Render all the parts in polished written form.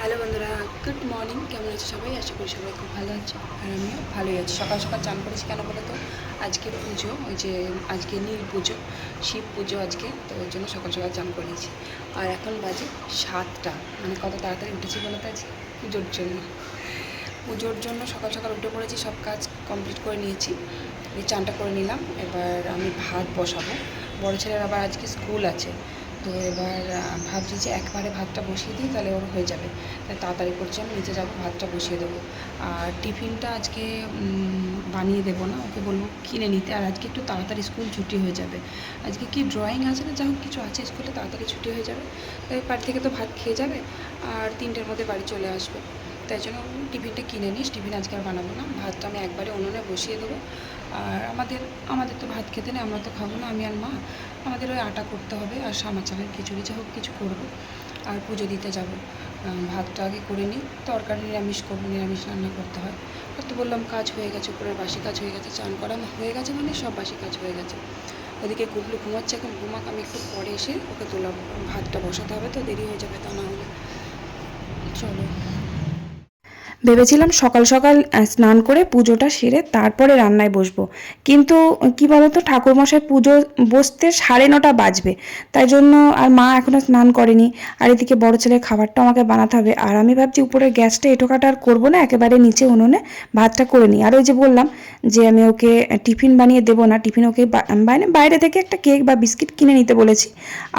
Hello বন্ধুরা, good morning. কেমন আছে সবাই? আশা করি সবাই খুব ভালো আছে, আর আমিও ভালোই আছি। সকাল সকাল চান করেছি কেন বলো তো? আজকে পুজো, ওই যে আজকে নীল পুজো, শিব পুজো আজকে, তো ওই জন্য সকাল সকাল চান করেছি। আর এখন বাজে 7টা, মানে কত তাড়াতাড়ি উঠেছি বলো তো? আজকে পুজোর জন্য সকাল সকাল উঠে পড়েছি, সব কাজ কমপ্লিট করে নিয়েছি। চানটা করে নিলাম। এবার আমি ভাত বসাবো। বড় ছেলের আবার আজকে স্কুল আছে, তো এবার ভাবছি যে একবারে ভাতটা বসিয়ে দিই, তাহলে ওর হয়ে যাবে। তাই তাড়াতাড়ি করছি, আমি নিচে যাবো, ভাতটা বসিয়ে দেবো। আর টিফিনটা আজকে বানিয়ে দেবো না, ওকে বলবো কিনে নিতে। আর আজকে একটু তাড়াতাড়ি স্কুল ছুটি হয়ে যাবে। আজকে কি ড্রয়িং আছে না, যা হোক কিছু আছে স্কুলে, তাড়াতাড়ি ছুটি হয়ে যাবে। তাই বাড়ি থেকে তো ভাত খেয়ে যাবে, আর 3টের মধ্যে বাড়ি চলে আসবে। তাই জন্য টিফিনটা কিনে নিস। টিফিন আজকে আর বানাবো না, ভাতটা আমি একবারে উনুনে বসিয়ে দেবো। আর আমাদের তো ভাত খেতে নেই, আমরা তো খাবো না, আমি আর মা। আমাদের ওই আটা করতে হবে, আর সামা চালের খিচুড়ি যা হোক কিছু করবো। আর পুজো দিতে যাব। ভাতটা আগে করে নিই, তরকারি নিরামিষ করবো, নিরামিষ রান্না করতে হয়। আর তো বললাম কাজ হয়ে গেছে, উপরের বাসি কাজ হয়ে গেছে, চান করা হয়ে গেছে, মানে সব বাসি কাজ হয়ে গেছে। ওদিকে গুবলু ঘুমাচ্ছে, এখন ঘুমাক, আমি একটু পরে এসে ওকে তোলাবো। ভাতটা বসাতে হবে, তো দেরি হয়ে যাবে তা না হলে। চলো। ভেবেছিলাম সকাল সকাল স্নান করে পুজোটা সেরে তারপরে রান্নায় বসবো, কিন্তু কি বলতো, ঠাকুরমশাই পুজো বসতে 9:30 বাজবে। তাই জন্য আর মা এখনও স্নান করেনি, আর এদিকে বড় ছেলের খাবারটা আমাকে বানাতে হবে। আর আমি ভাবছি উপরের গ্যাসটা এঁটোকাটা আর করবো না, একেবারে নিচে উনুনে ভাতটা করে নিই। আর ওই যে বললাম যে আমি ওকে টিফিন বানিয়ে দেবো না, টিফিন ওকে বাইরে থেকে একটা কেক বা বিস্কিট কিনে নিতে বলেছি।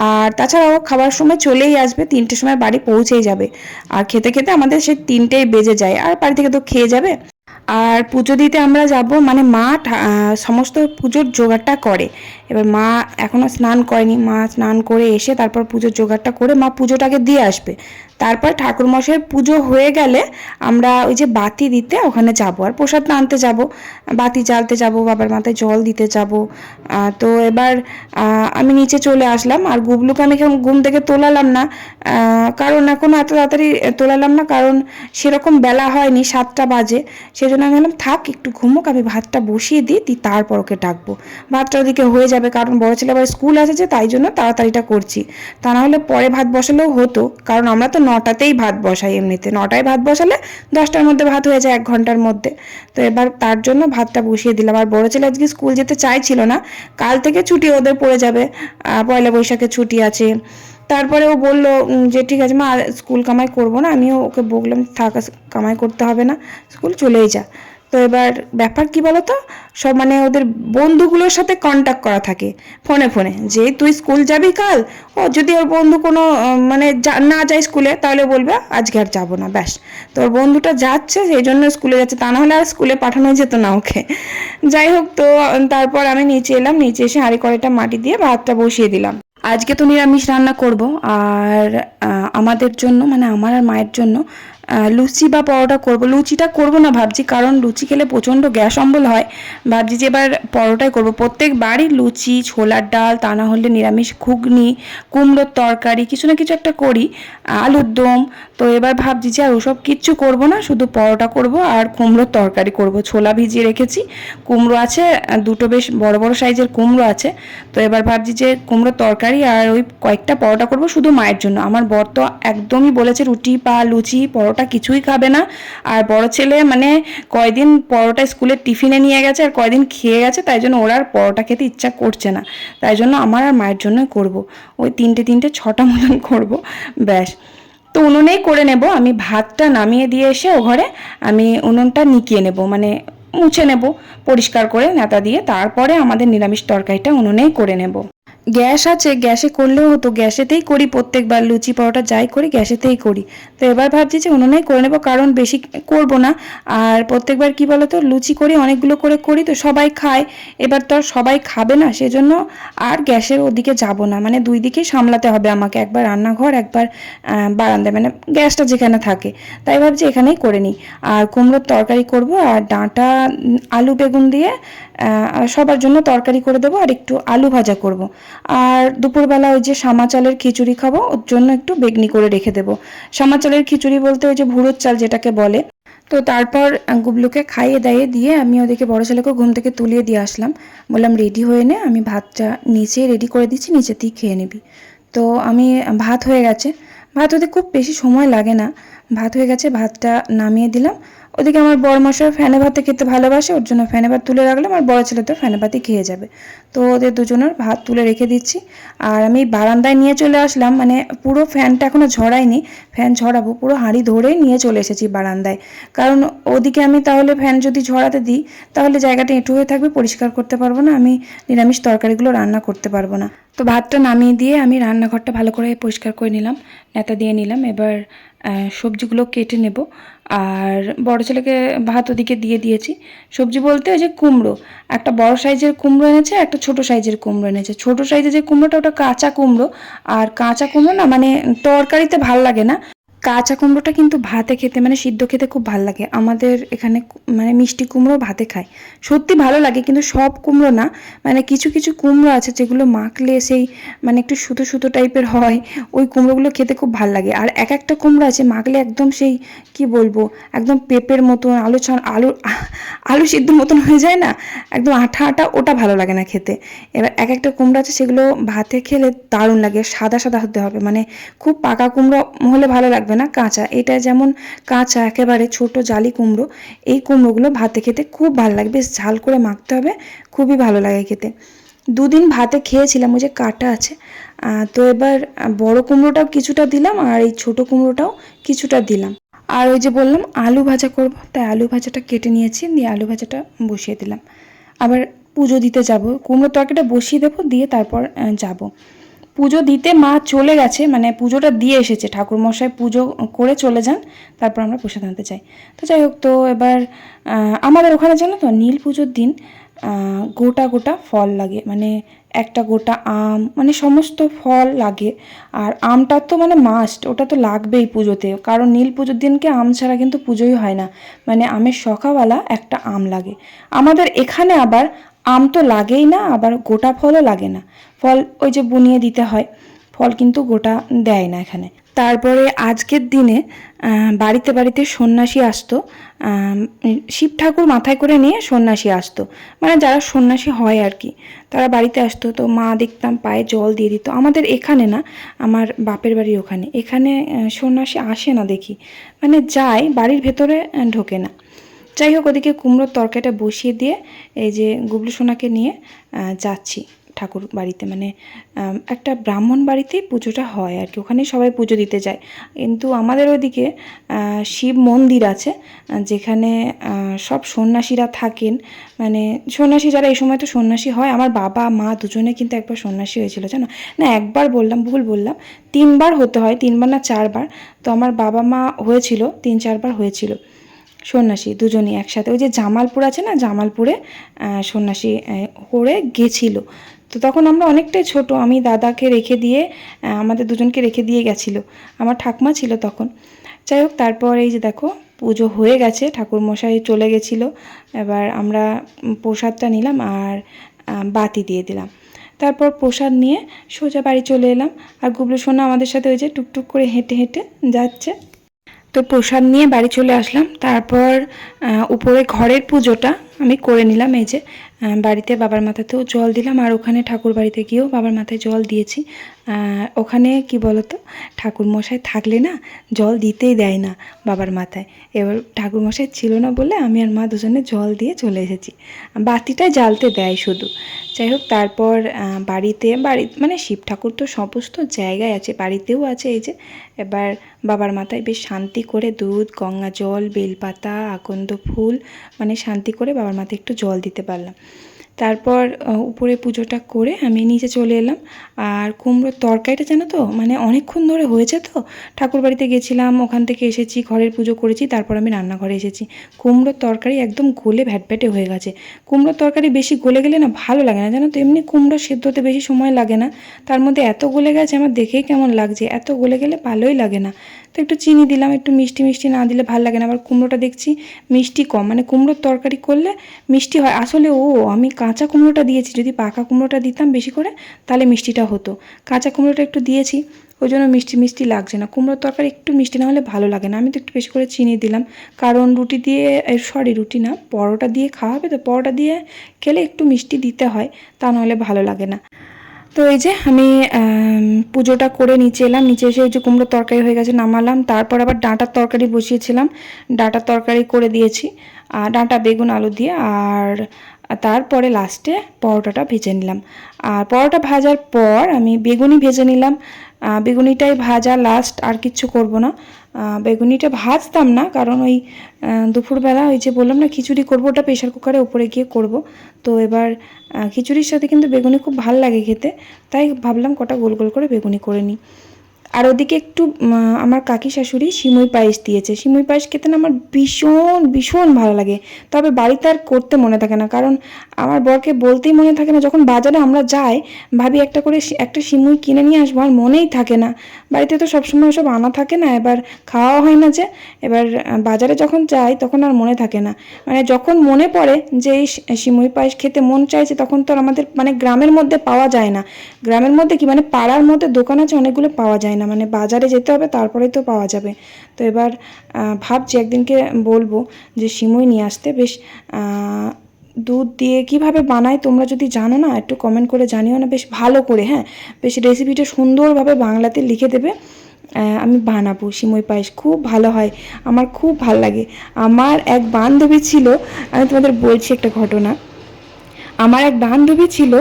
আর তাছাড়াও খাবার সময় চলেই আসবে, 3টের সময় বাড়ি পৌঁছেই যাবে। আর খেতে খেতে আমাদের সেই 3টেই বেজে যায়, আর বাড়ি থেকে তো খেয়ে যাবে। আর পুজো দিতে আমরা যাব, মানে মা সমস্ত পুজোর জোগাড়টা করে। এবার মা এখনও স্নান করেনি, মা স্নান করে এসে তারপর পুজোর জোগাড়টা করে মা পুজোটাকে দিয়ে আসবে। তারপর ঠাকুরমশাইয়ের পুজো হয়ে গেলে আমরা ওই যে বাতি দিতে ওখানে যাব, আর প্রসাদ আনতে যাব, বাতি জ্বালতে যাব, বাবার মাথায় জল দিতে যাব। তো এবার আমি নিচে চলে আসলাম, আর গুবলুকে আমি ঘুম থেকে তোলালাম না। কারণ এখনও এত তাড়াতাড়ি তোলালাম না, কারণ সেরকম বেলা হয়নি, 7টা বাজে। সেই জন্য আমি বললাম থাক, একটু ঘুমুক, আমি ভাতটা বসিয়ে দিই, তারপর ওকে ডাকবো। ভাতটা ওদিকে হয়ে যাবে, কারণ বড় ছেলে আবার স্কুল আছে, যে তাই জন্য তাড়াতাড়িটা করছি। তা না হলে পরে ভাত বসালেও হতো, কারণ আমরা তো 9টাতেই ভাত বসাই, এমনিতে 9টায় ভাত বসালে 10টার মধ্যে ভাত হয়ে যায়, 1 ঘন্টার মধ্যে। তো এবার তার জন্য ভাতটা বসিয়ে দিলাম। আর বড় ছেলে আজকে স্কুল যেতে চাইছিল না, কাল থেকে ছুটি ওদের পড়ে যাবে, পয়লা বৈশাখে ছুটি আছে। তারপরে ও বললো যে ঠিক আছে মা, স্কুল কামাই করবো না। আমিও ওকে বললাম থাক, কামাই করতে হবে না, স্কুল চলেই যা। তো এবার ব্যাপার কি বলতো, সব মানে ওদের বন্ধুগুলোর সাথে কন্ট্যাক্ট করা থাকে ফোনে ফোনে, যে তুই স্কুল যাবি কাল। ও যদি ওর বন্ধু কোনো মানে না যায় স্কুলে, তাহলে বলবে আজকে আর যাবো না, ব্যাস। তো ওর বন্ধুটা যাচ্ছে, সেই জন্য স্কুলে যাচ্ছে, তা না হলে আর স্কুলে পাঠানো যেত না ওকে। যাই হোক, তো তারপর আমি নিচে এলাম, নিচে এসে হাঁড়ি কড়াইটা মাটি দিয়ে ভাতটা বসিয়ে দিলাম। আজকে তো নিরামিষ রান্না করব। আর আমাদের জন্য, মানে আমার আর মায়ের জন্য লুচি বা পরোটা করব। লুচিটা করব না ভাবছি, কারণ লুচি খেলে প্রচণ্ড গ্যাস অম্বল হয়। ভাবছি যে এবার পরোটাই করব। প্রত্যেকবারই লুচি, ছোলার ডাল, তা না হলে নিরামিষ ঘুগনি, কুমড়োর তরকারি, কিছু না কিছু একটা করি, আলুর দম। তো এবার ভাবছি যে আর ওসব কিচ্ছু করব না, শুধু পরোটা করব আর কুমড়োর তরকারি করব। ছোলা ভিজিয়ে রেখেছি, কুমড়ো আছে, দুটো বেশ বড় বড় সাইজের কুমড়ো আছে। তো এবার ভাবছি যে কুমড়োর তরকারি আর ওই কয়েকটা পরোটা করব শুধু মায়ের জন্য। আমার বর তো একদমই বলেছে রুটি বা লুচি পরোটা কিছুই খাবে না। আর বড় ছেলে মানে কয়দিন পরোটা স্কুলের টিফিনে নিয়ে গেছে, আর কয়দিন খেয়ে গেছে, তাই জন্য ওরা আর পরোটা খেতে ইচ্ছা করছে না। তাই জন্য আমার আর মায়ের জন্যই করব, ওই 3টে 6টা মতন করব, ব্যাস। তো উনুনেই করে নেব। আমি ভাতটা নামিয়ে দিয়ে এসে ও ঘরে আমি উনুনটা নিকিয়ে নেব, মানে মুছে নেব পরিষ্কার করে নেতা দিয়ে, তারপরে আমাদের নিরামিষ তরকারিটা উনুনেই করে নেব। গ্যাস আছে, গ্যাসে করলেও হতো, গ্যাসেতেই করি প্রত্যেকবার, লুচি পরোটা যাই করি গ্যাসেতেই করি। তো এবার ভাবছি যে উনুনেই করে নেব, কারণ বেশি করব না। আর প্রত্যেকবার কি বলো তো, লুচি করি অনেকগুলো করে করি, তো সবাই খায়। এবার তো আর সবাই খাবে না, সেজন্য আর গ্যাসের ওদিকে যাব না, মানে দুই দিকেই সামলাতে হবে আমাকে, একবার রান্নাঘর, একবার বারান্দা, মানে গ্যাসটা যেখানে থাকে। তাই ভাবছি এখানেই করে নিই। আর কুমড়োর তরকারি করব, আর ডাঁটা আলু বেগুন দিয়ে সবার জন্য তরকারি করে দেবো, আর একটু আলু ভাজা করব। আর দুপুরবেলা ওই যে সামা চালের খিচুড়ি খাবো, ওর জন্য একটু বেগনি করে রেখে দেবো। সামা চালের খিচুড়ি বলতে ওই যে ভুড়োর চাল যেটাকে বলে। তো তারপর গুবলুকে খাইয়ে দাইয়ে দিয়ে আমি ওদিকে বড় ছেলেকে ঘুম থেকে তুলিয়ে দিয়ে আসলাম। বললাম রেডি হয়ে নে, আমি ভাতটা নিচে রেডি করে দিচ্ছি, নিচেতেই খেয়ে নিবি। তো আমি ভাত হয়ে গেছে, ভাত হতে খুব বেশি সময় লাগে না। ভাত হয়ে গেছে, ভাতটা নামিয়ে দিলাম। ওদিকে আমার বড় মশাই ফ্যানে ভাতে খেতে ভালোবাসে, ওর জন্য ফ্যানে ভাত তুলে রাখলাম, আর বড় ছেলে তো ফ্যানে ভাতই খেয়ে যাবে। তো ওদের দুজনের ভাত তুলে রেখে দিচ্ছি। আর আমি বারান্দায় নিয়ে চলে আসলাম, মানে পুরো ফ্যানটা এখনও ঝরাইনি, ফ্যান ঝরাবো, পুরো হাঁড়ি ধরেই নিয়ে চলে এসেছি বারান্দায়। কারণ ওদিকে আমি তাহলে ফ্যান যদি ঝরাতে দিই তাহলে জায়গাটা এঁটো হয়ে থাকবে, পরিষ্কার করতে পারবো না, আমি নিরামিষ তরকারিগুলো রান্না করতে পারবো না। তো ভাতটা নামিয়ে দিয়ে আমি রান্নাঘরটা ভালো করে পরিষ্কার করে নিলাম, নেতা দিয়ে নিলাম। এবার সবজিগুলো কেটে নেব। আর বড় ছেলেকে ভাত ওদিকে দিয়ে দিয়েছি। সবজি বলতে ওই যে কুমড়ো, একটা বড় সাইজের কুমড়ো এনেছে, একটা ছোট সাইজের কুমড়ো এনেছে। ছোট সাইজের যে কুমড়োটা ওটা কাঁচা কুমড়ো, আর কাঁচা কুমড়ো না মানে তরকারিতে ভাল লাগে না, কাঁচা কুমড়োটা কিন্তু ভাতে খেতে মানে সিদ্ধ খেতে খুব ভালো লাগে। আমাদের এখানে মানে মিষ্টি কুমড়ো ভাতে খায়, সত্যি ভালো লাগে, কিন্তু সব কুমড়ো না, মানে কিছু কিছু কুমড়ো আছে যেগুলো মাখলে সেই মানে একটু সুতো সুতো টাইপের হয়, ওই কুমড়োগুলো খেতে খুব ভালো লাগে। আর এক একটা কুমড়ো আছে মাখলে একদম সেই কি বলবো, একদম পেঁপের মতন, আলু আলু সিদ্ধ মতন হয়ে যায় না, একদম আঠা আঠা, ওটা ভালো লাগে না খেতে। এবার এক একটা কুমড়ো আছে সেগুলো ভাতে খেলে দারুণ লাগে, সাদা সাদা হতে হবে, মানে খুব পাকা কুমড়ো হলে ভালো লাগবে না, কাঁচা। এটা যেমন কাঁচা একেবারে ছোট জালি কুমড়ো, এই কুমড়োগুলো ভাতে খেতে খুব ভালো লাগে, বেশ ঝাল করে মাখতে হবে, খুবই ভালো লাগে খেতে। দুদিন ভাতে খেয়েছিলাম, ওই যে কাটা আছে। তো এবার বড় কুমড়োটাও কিছুটা দিলাম, আর এই ছোট কুমড়োটাও কিছুটা দিলাম। আর ওই যে বললাম আলু ভাজা করব, তাই আলু ভাজাটা কেটে নিয়েছি, দিয়ে আলু ভাজাটা বসিয়ে দিলাম। আবার পুজো দিতে যাব, কুমড়োর তরকারিটা বসিয়ে দেবো, দিয়ে তারপর যাব পুজো দিতে। মা চলে গেছে, মানে পুজোটা দিয়ে এসেছে, ঠাকুরমশাই পুজো করে চলে যান, তারপর আমরা প্রসাদ আনতে চাই। তো যাই হোক, তো এবার আমাদের ওখানে জানো তো নীল পুজোর দিন গোটা গোটা ফল লাগে, মানে একটা গোটা আম, মানে সমস্ত ফল লাগে। আর আমটা তো মানে মাস্ট, ওটা তো লাগবেই পুজোতে, কারণ নীল পুজোর দিনকে আম ছাড়া কিন্তু পুজোই হয় না, মানে আমের সখাওয়ালা একটা আম লাগে। আমাদের এখানে আবার আম তো লাগেই না, আবার গোটা ফলও লাগে না, ফল ওই যে বুনিয়ে দিতে হয়, ফল কিন্তু গোটা দেয় না এখানে। তারপরে আজকের দিনে বাড়িতে বাড়িতে সন্ন্যাসী আসতো, শিব ঠাকুর মাথায় করে নিয়ে সন্ন্যাসী আসতো, মানে যারা সন্ন্যাসী হয় আর কি, তারা বাড়িতে আসতো। তো মা দেখতাম পায়ে জল দিয়ে দিত। আমাদের এখানে না, আমার বাপের বাড়ির ওখানে, এখানে সন্ন্যাসী আসে না দেখি, মানে যায় বাড়ির ভেতরে, ঢোকে না। যাই হোক, ওদিকে কুমড়োর তরকারিটা বসিয়ে দিয়ে এই যে গুবলু সোনাকে নিয়ে যাচ্ছি ঠাকুর বাড়িতে, মানে একটা ব্রাহ্মণ বাড়িতেই পুজোটা হয় আর কি, ওখানে সবাই পুজো দিতে যায়। কিন্তু আমাদের ওইদিকে শিব মন্দির আছে, যেখানে সব সন্ন্যাসীরা থাকেন, মানে সন্ন্যাসী যারা, এই সময় তো সন্ন্যাসী হয়। আমার বাবা মা দুজনে কিন্তু একবার সন্ন্যাসী হয়েছিল জানো, না একবার বললাম, ভুল বললাম, 3বার হতে হয়, 3বার না 4বার। তো আমার বাবা মা হয়েছিল 3-4বার হয়েছিল সন্ন্যাসী, দুজনই একসাথে। ওই যে জামালপুর আছে না, জামালপুরে সন্ন্যাসী করে গেছিল। তো তখন আমরা অনেকটাই ছোট, আমি দাদাকে রেখে দিয়ে, আমাদের দুজনকে রেখে দিয়ে গেছিলো, আমার ঠাকমা ছিল তখন। যাই হোক, তারপর এই যে দেখো পুজো হয়ে গেছে, ঠাকুরমশাই চলে গেছিলো। এবার আমরা প্রসাদটা নিলাম আর বাতি দিয়ে দিলাম। তারপর প্রসাদ নিয়ে সোজা বাড়ি চলে এলাম। আর গুবলু সোনা আমাদের সাথে ওই যে টুকটুক করে হেঁটে হেঁটে যাচ্ছে। তো প্রসাদ নিয়ে বাড়ি চলে আসলাম। তারপর উপরে ঘরের পুজোটা আমি করে নিলাম, এই যে বাড়িতে বাবার মাথাতেও জল দিলাম, আর ওখানে ঠাকুর বাড়িতে গিয়েও বাবার মাথায় জল দিয়েছি। ওখানে কি বলতো, ঠাকুরমশাই থাকলে না জল দিতেই দেয় না বাবার মাথায়। এবার ঠাকুরমশাই ছিল না বলে আমি আর মা দুজনে জল দিয়ে চলে এসেছি, বাতিটা জ্বালতে দেয় শুধু। যাই হোক, তারপর বাড়ি মানে শিব ঠাকুর তো সমস্ত জায়গায় আছে, বাড়িতেও আছে। এই যে এবার বাবার মাথায় বেশ শান্তি করে দুধ, গঙ্গা জল, বেলপাতা, আকন্দ ফুল, মানে শান্তি করে বাবার মাথায় একটু জল দিতে পারলাম। তারপর উপরে পুজোটা করে আমি নিচে চলে এলাম। আর কুমড়োর তরকারিটা জানো তো, মানে অনেকক্ষণ ধরে হয়েছে, তো ঠাকুর বাড়িতে গেছিলাম, ওখান থেকে এসেছি, ঘরের পুজো করেছি, তারপর আমি রান্নাঘরে এসেছি। কুমড়োর তরকারি একদম গলে ভ্যাটভ্যাটে হয়ে গেছে। কুমড়োর তরকারি বেশি গলে গেলে না ভালো লাগে না জানো তো, এমনি কুমড়ো সেদ্ধ হতে বেশি সময় লাগে না, তার মধ্যে এত গলে গেছে, আমার দেখেই কেমন লাগছে, এত গলে গেলে ভালোই লাগে না। তো একটু চিনি দিলাম, একটু মিষ্টি মিষ্টি না দিলে ভালো লাগে না। আবার কুমড়োটা দেখছি মিষ্টি কম, মানে কুমড়োর তরকারি করলে মিষ্টি হয় আসলে। আমি কাঁচা কুমড়োটা দিয়েছি, যদি পাকা কুমড়োটা দিতাম বেশি করে তাহলে মিষ্টিটা হতো, কাঁচা কুমড়োটা একটু দিয়েছি, ওই জন্য মিষ্টি মিষ্টি লাগছে না। কুমড়োর তরকারি একটু মিষ্টি না হলে ভালো লাগে না। আমি তো একটু বেশি করে চিনি দিলাম, কারণ রুটি দিয়ে, রুটি না, পরোটা দিয়ে খাওয়া হবে, তো পরোটা দিয়ে খেলে একটু মিষ্টি দিতে হয়, তা নাহলে ভালো লাগে না। তো এই যে আমি পুজোটা করে নিচে এলাম, নিচে এসে ওই যে কুমড়োর তরকারি হয়ে গেছে নামালাম, তারপর আবার ডাঁটার তরকারি বসিয়েছিলাম, ডাঁটার তরকারি করে দিয়েছি, ডাঁটা বেগুন আলু দিয়ে। আর তারপরে লাস্টে পরোটাটা ভেজে নিলাম। আর পরোটা ভাজার পর আমি বেগুনি ভেজে নিলাম, বেগুনিটাই ভাজা লাস্ট, আর কিচ্ছু করব না। বেগুনিটা ভাজতাম না, কারণ ওই দুপুরবেলা ওই যে বললাম না খিচুড়ি করবো, ওটা প্রেশার কুকারে উপরে গিয়ে করব। তো এবার খিচুড়ির সাথে কিন্তু বেগুনি খুব ভাল লাগে খেতে, তাই ভাবলাম কটা গোল গোল করে বেগুনি করে নিই। আর ওদিকে একটু আমার কাকি শাশুড়ি সিমুই পায়েস দিয়েছে। সিমুই পায়েস খেতে না আমার ভীষণ ভীষণ ভালো লাগে, তবে বাড়িতে আর করতে মনে থাকে না, কারণ আমার বরকে বলতেই মনে থাকে না। যখন বাজারে আমরা যাই ভাবি একটা করে একটা সিমুই কিনে নিয়ে আসবো, আর মনেই থাকে না। বাড়িতে তো সবসময় ওসব আনা থাকে না, এবার খাওয়া হয় না যে। এবার বাজারে যখন যাই তখন আর মনে থাকে না, মানে যখন মনে পড়ে যে এই সিমুই পায়েস খেতে মন চাইছে, তখন তো আর আমাদের মানে গ্রামের মধ্যে পাওয়া যায় না। গ্রামের মধ্যে কি মানে পাড়ার মধ্যে দোকান আছে অনেকগুলো, পাওয়া যায় না, মানে বাজারে যেতে হবে তারপরেই তো পাওয়া যাবে। তো এবার ভাবছি একদিনকে বলবো যে সিমুই নিয়ে আসতে। বেশ দুধ দিয়ে কিভাবে বানায় তোমরা যদি জানো না একটু কমেন্ট করে জানিও না, বেশ ভালো করে, হ্যাঁ, বেশ রেসিপিটা সুন্দরভাবে বাংলাতে লিখে দেবে। আমি বানাবো সিমুই পায়েস, খুব ভালো হয়, আমার খুব ভালো লাগে। আমার এক বান্ধবী ছিল, আমি তোমাদের বলছি একটা ঘটনা। আমার এক বান্ধবী ছিল,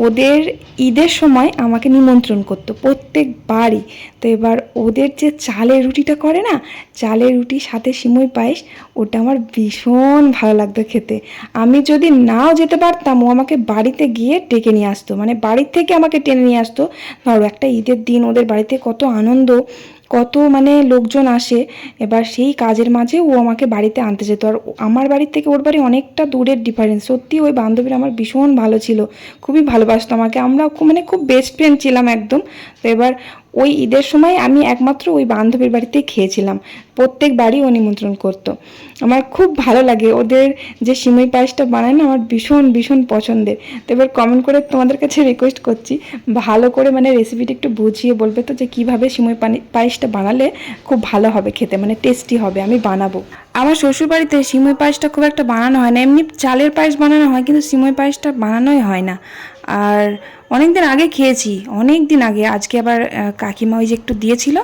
ওদের ঈদের সময় আমাকে নিমন্ত্রণ করতো প্রত্যেকবারই। তো এবার ওদের যে চালের রুটিটা করে না, চালের রুটির সাথে সিমুই পায়েস, ওটা আমার ভীষণ ভালো লাগতো খেতে। আমি যদি নাও যেতে পারতাম, ও আমাকে বাড়িতে গিয়ে ডেকে নিয়ে আসতো, মানে বাড়ির থেকে আমাকে টেনে নিয়ে আসতো। ধরো একটা ঈদের দিন ওদের বাড়িতে কত আনন্দ, কত মানে লোকজন আসে, এবার সেই কাজের মাঝে ও আমাকে বাড়িতে আনতে যেত। আর আমার বাড়ির থেকে ওর বাড়ি অনেকটা দূরের ডিফারেন্স। সত্যি ওই বান্ধবীরা আমার ভীষণ ভালো ছিল, খুবই ভালোবাসতো আমাকে, আমরা মানে খুব বেস্ট ফ্রেন্ড ছিলাম একদম। তো এবার ওই ঈদের সময় আমি একমাত্র ওই বান্ধবীর বাড়িতেই খেয়েছিলাম, প্রত্যেকবারই ও নিমন্ত্রণ করতো। আমার খুব ভালো লাগে ওদের যে সিমুই পায়েসটা বানায় না, আমার ভীষণ ভীষণ পছন্দের। তো এবার কমেন্ট করে তোমাদের কাছে রিকোয়েস্ট করছি, ভালো করে মানে রেসিপিটা একটু বুঝিয়ে বলবে তো, যে কীভাবে সিমুই পায়েসটা বানালে খুব ভালো হবে খেতে, মানে টেস্টি হবে, আমি বানাবো। আমার শ্বশুরবাড়িতে সিমুই পায়েসটা খুব একটা বানানো হয় না, এমনি চালের পায়েস বানানো হয়, কিন্তু সিমুই পায়েসটা বানানোই হয় না। আর অনেক দিন আগে খেয়েছি, অনেক দিন আগে, আজকে আবার কাকিমা ওই যে একটু দিয়েছিল,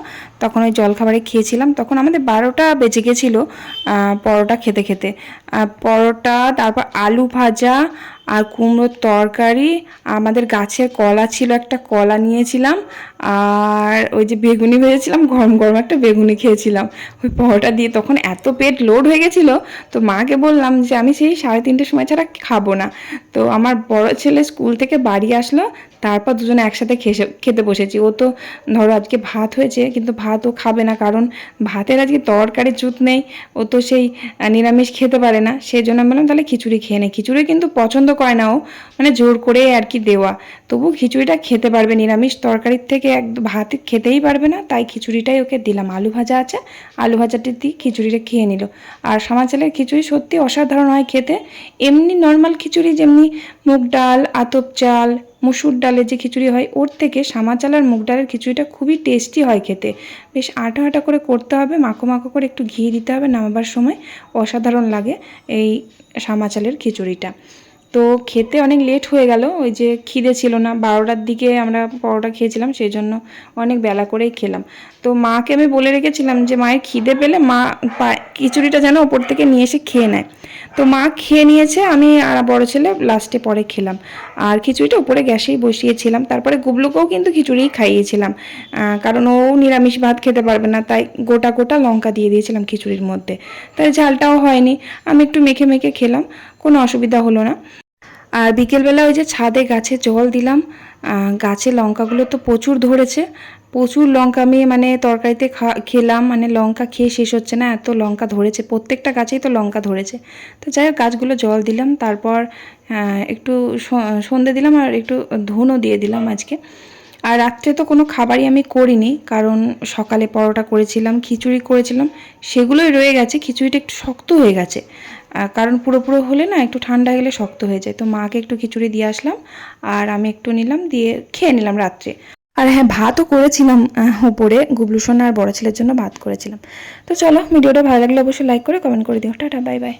তখন ওই জলখাবারে খেয়েছিলাম, তখন আমাদের 12টা বেজে গেছিলো পরোটা খেতে খেতে। পরোটা, তারপর আলু ভাজা, আর কুমড়োর তরকারি, আমাদের গাছের কলা ছিল, একটা কলা নিয়েছিলাম, আর ওই যে বেগুনি ভেজেছিলাম, গরম গরম একটা বেগুনি খেয়েছিলাম ওই পরোটা দিয়ে। তখন এত পেট লোড হয়ে গেছিলো, তো মাকে বললাম যে আমি সেই 3:30টার সময় ছাড়া খাবো না। তো আমার বড় ছেলে স্কুল থেকে বাড়ি আসলো, তারপর দুজনে একসাথে খেতে বসেছি। ও তো ধরো আজকে ভাত হয়েছে, কিন্তু ভাত ও খাবে না, কারণ ভাতের আজকে তরকারি জুত নেই, ও তো সেই নিরামিষ খেতে পারে না। সেই জন্য আমি বললাম তাহলে খিচুড়ি খেয়ে নেই। খিচুড়ি কিন্তু পছন্দ করে না ও, মানে জোর করে আর কি দেওয়া, তবু খিচুড়িটা খেতে পারবে, নিরামিষ তরকারির থেকে একদম ভাত খেতেই পারবে না, তাই খিচুড়িটাই ওকে দিলাম। আলু ভাজা আছে, আলু ভাজাটি দিয়ে খিচুড়িটা খেয়ে নিল। আর সামা চালের খিচুড়ি সত্যি অসাধারণ হয় খেতে। এমনি নর্মাল খিচুড়ি যেমনি মুগ ডাল, আতপ চাল, মুসুর ডালের যে খিচুড়ি হয়, ওর থেকে সামা চাল আর মুগ ডালের খিচুড়িটা খুবই টেস্টি হয় খেতে। বেশ আটা আটা করে করতে হবে, মাখো মাখো করে একটু ঘি দিতে হবে নামাবার সময়, অসাধারণ লাগে এই সামা চালের খিচুড়িটা। তো খেতে অনেক লেট হয়ে গেল, ওই যে খিদে ছিল না, 12টার দিকে আমরা পরোটা খেয়েছিলাম, সেই জন্য অনেক বেলা করেই খেলাম। তো মাকে আমি বলে রেখেছিলাম যে মায়ের খিদে পেলে মা খিচুড়িটা যেন ওপর থেকে নিয়ে এসে খেয়ে নেয়। তো মা খেয়ে নিয়েছে, আমি আর বড় ছেলে লাস্টে পরে খেলাম। আর খিচুড়িটা উপরে গ্যাসেই বসিয়েছিলাম, তারপরে গুবলুকেও কিন্তু খিচুড়িই খাইয়েছিলাম, কারণ ও নিরামিষ ভাত খেতে পারবে না, তাই গোটা গোটা লঙ্কা দিয়ে দিয়েছিলাম খিচুড়ির মধ্যে, তাই ঝালটাও হয়নি, আমি একটু মেখে মেখে খেলাম, কোনো অসুবিধা হলো না। আর বিকেলবেলা ওই যে ছাদে গাছে জল দিলাম, গাছে লঙ্কাগুলো তো প্রচুর ধরেছে, প্রচুর লঙ্কা আমি মানে তরকারিতে খেলাম, মানে লঙ্কা খেয়ে শেষ হচ্ছে না, এত লঙ্কা ধরেছে, প্রত্যেকটা গাছেই তো লঙ্কা ধরেছে। তো যাই হোক গাছগুলো জল দিলাম, তারপর একটু সন্ধে দিলাম, আর একটু ধুনো দিয়ে দিলাম আজকে। আর রাত্রে তো কোনো খাবারই আমি করিনি, কারণ সকালে পরোটা করেছিলাম, খিচুড়ি করেছিলাম, সেগুলোই রয়ে গেছে। খিচুড়িটা একটু শক্ত হয়ে গেছে, কারণ পুরো হলে না একটু ঠান্ডা গেলে শক্ত হয়ে যায়। তো মাকে একটু খিচুড়ি দিয়ে আসলাম, আর আমি একটু নিলাম, দিয়ে খেয়ে নিলাম রাত্রে। আর হ্যাঁ, ভাতও করেছিলাম উপরে, গুবলুসোনা আর বড় ছেলের জন্য ভাত করেছিলাম। তো চলো, ভিডিওটা ভালো লাগলে অবশ্যই লাইক করে কমেন্ট করে দিও। Tata, bye bye.